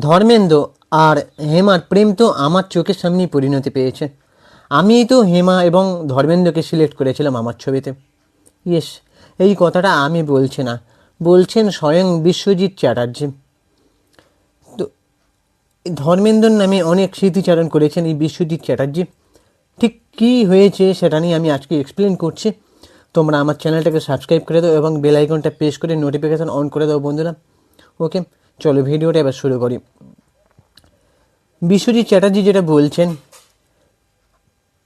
ধর্মেন্দ্র আর হেমার প্রেম তো আমার চোখের সামনেই পরিণতি পেয়েছে। আমিই তো হেমা এবং ধর্মেন্দ্রকে সিলেক্ট করেছিলাম আমার ছবিতে। ইয়েস, এই কথাটা আমি বলছি না, বলছেন স্বয়ং বিশ্বজিৎ চ্যাটার্জি। তো ধর্মেন্দ্রর নামে অনেক স্মৃতিচারণ করেছেন এই বিশ্বজিৎ চ্যাটার্জি। ঠিক কী হয়েছে সেটা নিয়ে আমি আজকে এক্সপ্লেন করছি। তোমরা আমার চ্যানেলটাকে সাবস্ক্রাইব করে দাও এবং বেল আইকনটা প্রেস করে নোটিফিকেশান অন করে দাও বন্ধুরা। ওকে, চলো ভিডিওটা এবার শুরু করি। বিশ্বজিৎ চ্যাটার্জি যেটা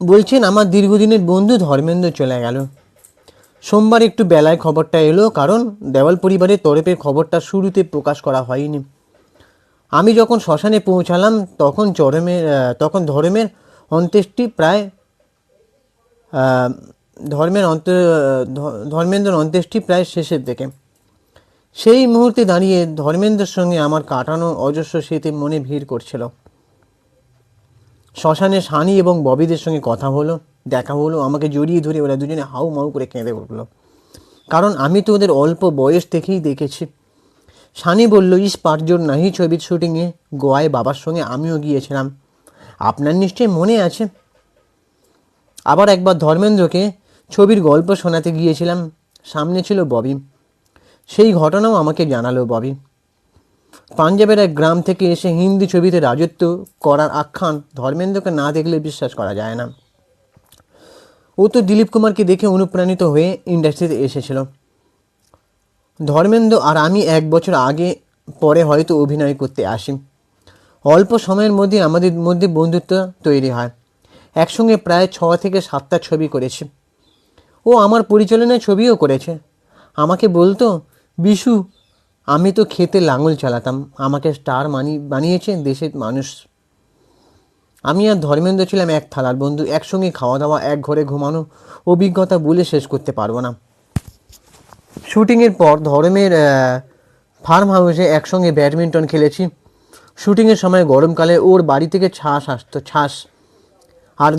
বলছেন আমার দীর্ঘদিনের বন্ধু ধর্মেন্দ্র চলে গেল। সোমবার একটু বেলায় খবরটা এলো, কারণ দেওয়াল পরিবারের তরফে খবরটা শুরুতে প্রকাশ করা হয়নি। আমি যখন শ্মশানে পৌঁছালাম তখন অন্ত্যেষ্টি প্রায় ধর্মেন্দ্রের অন্ত্যেষ্টি প্রায় শেষের দিকে। সেই মুহূর্তে দাঁড়িয়ে ধর্মেন্দ্রের সঙ্গে আমার কাটানো অজস্র স্মৃতি মনে ভিড় করছিল। শ্মশানে সানি এবং ববিদের সঙ্গে দেখা হলো। আমাকে জড়িয়ে ধরে ওরা দুজনে হাউ মাউ করে কেঁদে উঠলো, কারণ আমি তো ওদের অল্প বয়স থেকেই দেখেছি। সানি বলল, ইস পাঁচজন নাহি ছবির শুটিংয়ে গোয়ায় বাবার সঙ্গে আমিও গিয়েছিলাম, আপনার নিশ্চয়ই মনে আছে। আবার একবার ধর্মেন্দ্রকে ছবির গল্প শোনাতে গিয়েছিলাম, সামনে ছিল ববি। সেই ঘটনাও আমাকে জানালো ববি। পাঞ্জাবের এক গ্রাম থেকে এসে হিন্দি ছবিতে রাজত্ব করার আখ্যান ধর্মেন্দ্রকে না দেখলে বিশ্বাস করা যায় না। ও তো দিলীপ কুমারকে দেখে অনুপ্রাণিত হয়ে ইন্ডাস্ট্রিতে এসেছিল। ধর্মেন্দ্র আর আমি 1 বছর আগে পরে হয়তো অভিনয় করতে আসি। অল্প সময়ের মধ্যে আমাদের মধ্যে বন্ধুত্ব তৈরি হয়। একসঙ্গে প্রায় 6 থেকে 7টা ছবি করেছি। ও আমার পরিচালনায় ছবিও করেছে। আমাকে বলতো, বিশু আমি তো খেতে লাঙল চালাতাম, আমাকে স্টার বানিয়েছে দেশের মানুষ। আমি আর ধর্মেন্দ্র ছিলাম এক থালার বন্ধু, একসঙ্গে খাওয়া দাওয়া, এক ঘরে ঘুমানো, অভিজ্ঞতা বলে শেষ করতে পারবো না। শুটিংয়ের পর ধর্মের ফার্ম হাউসে একসঙ্গে ব্যাডমিন্টন খেলেছি। শুটিংয়ের সময় গরমকালে ওর বাড়ি থেকে ছাস আসতো, আর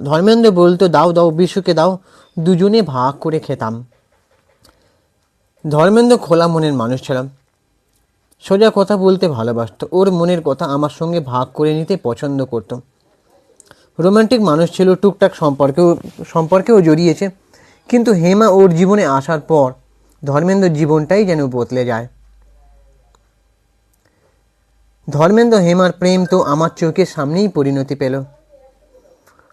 ধর্মেন্দ্র বলতো, দাও দাও বিশুকে দাও, দুজনে ভাগ করে খেতাম। ধর্মেন্দ্র খোলা মনের মানুষ ছিলাম, সোজা কথা বলতে ভালোবাসতো। ওর মনের কথা আমার সঙ্গে ভাগ করে নিতে পছন্দ করতো। রোমান্টিক মানুষ ছিল, টুকটাক সম্পর্কেও জড়িয়েছে। কিন্তু হেমা ওর জীবনে আসার পর ধর্মেন্দ্র জীবনটাই যেন বদলে যায়। ধর্মেন্দ্র হেমার প্রেম তো আমার চোখের সামনেই পরিণতি পেল।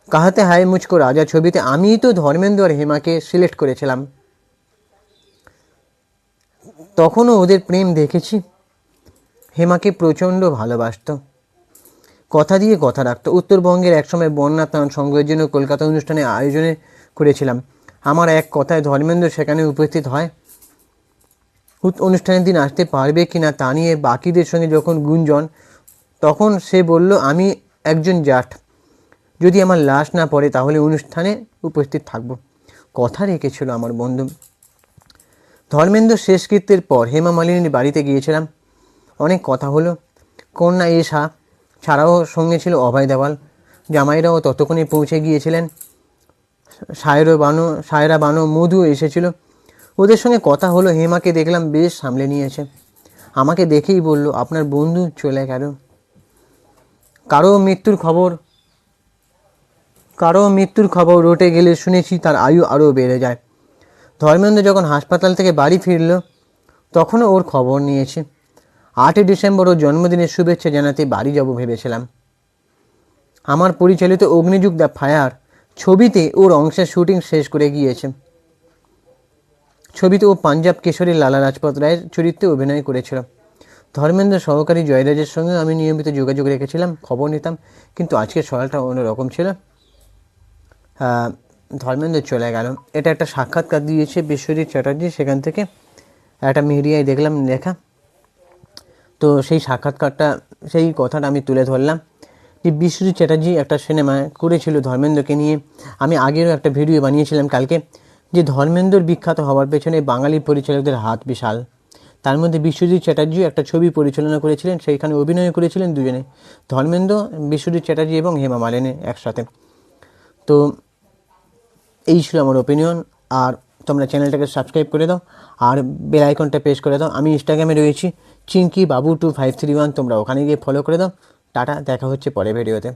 কাহাতে হায় মুঝকো রাজা ছবিতে আমিই তো ধর্মেন্দ্র আর হেমাকে সিলেক্ট করেছিলাম। তখনও ওদের প্রেম দেখেছি। হেমাকে প্রচণ্ড ভালোবাসত, কথা দিয়ে কথা রাখত। উত্তরবঙ্গের একসময় বন্যা ত্রাণ সংগ্রহের জন্য কলকাতা অনুষ্ঠানে আয়োজনে করেছিলাম। আমার এক কথায় ধর্মেন্দ্র সেখানে উপস্থিত হয়। অনুষ্ঠানের দিন আসতে পারবে কি না তা নিয়ে বাকিদের সঙ্গে যখন গুঞ্জন, তখন সে বলল, আমি একজন জাট, যদি আমার লাশ না পড়ে তাহলে অনুষ্ঠানে উপস্থিত থাকব। কথা রেখেছিল আমার বন্ধু। ধর্মেন্দ্র শেষকৃত্যের পর হেমা মালিনীর বাড়িতে গিয়েছিলাম। অনেক কথা হলো। কন্যা এশা ছাড়াও সঙ্গে ছিল অভয় দেওয়াল। জামাইরাও ততক্ষণে পৌঁছে গিয়েছিলেন। সায়রা বানু মধু এসেছিল। ওদের সঙ্গে কথা হলো। হেমাকে দেখলাম বেশ সামলে নিয়েছে। আমাকে দেখেই বলল, আপনার বন্ধু চলে গেল, কারো মৃত্যুর খবর রটে গেলে শুনেছি তার আয়ু আরও বেড়ে যায়। ধর্মেন্দ্র যখন হাসপাতাল থেকে বাড়ি ফিরল তখনও ওর খবর নিয়েছি। 8 ডিসেম্বর ওর জন্মদিনের শুভেচ্ছা জানাতে বাড়ি যাব ভেবেছিলাম। আমার পরিচালিত অগ্নিযুগ দ্য ফায়ার ছবিতে ওর অংশের শুটিং শেষ করে গিয়েছে। ছবিতে ও পাঞ্জাব কেশরী লালা লাজপত রায়ের চরিত্রে অভিনয় করেছিল। ধর্মেন্দ্র সহকারী জয়রাজের সঙ্গে আমি নিয়মিত যোগাযোগ রেখেছিলাম, খবর নিতাম। কিন্তু আজকের সকালটা অন্যরকম ছিল। ধর্মেন্দ্র চলে গেল, এটা একটা সাক্ষাৎকার দিয়েছে বিশ্বজিৎ চ্যাটার্জি, সেখান থেকে একটা মিডিয়ায় দেখলাম লেখা। তো সেই সেই কথাটা আমি তুলে ধরলাম যে বিশ্বজিৎ চ্যাটার্জি একটা সিনেমা করেছিল ধর্মেন্দ্রকে নিয়ে। আমি আগেরও একটা ভিডিও বানিয়েছিলাম কালকে, যে ধর্মেন্দ্রর বিখ্যাত হওয়ার পেছনে বাঙালি পরিচালকদের হাত বিশাল। তার মধ্যে বিশ্বজিৎ চ্যাটার্জি একটা ছবি পরিচালনা করেছিলেন, সেইখানে অভিনয় করেছিলেন দুজনে, ধর্মেন্দ্র, বিশ্বজিৎ চ্যাটার্জি এবং হেমা মালিনী একসাথে। তো এই ছিল আমার ওপিনিয়ন। আর তোমরা চ্যানেলটাকে সাবস্ক্রাইব করে দাও আর বেল আইকনটা প্রেস করে দাও। আমি ইনস্টাগ্রামে রয়েছি, চিঙ্কি বাবু 2531, তোমরা ওখানে গিয়ে ফলো করে দাও। টাটা, দেখা হচ্ছে পরের ভিডিওতে।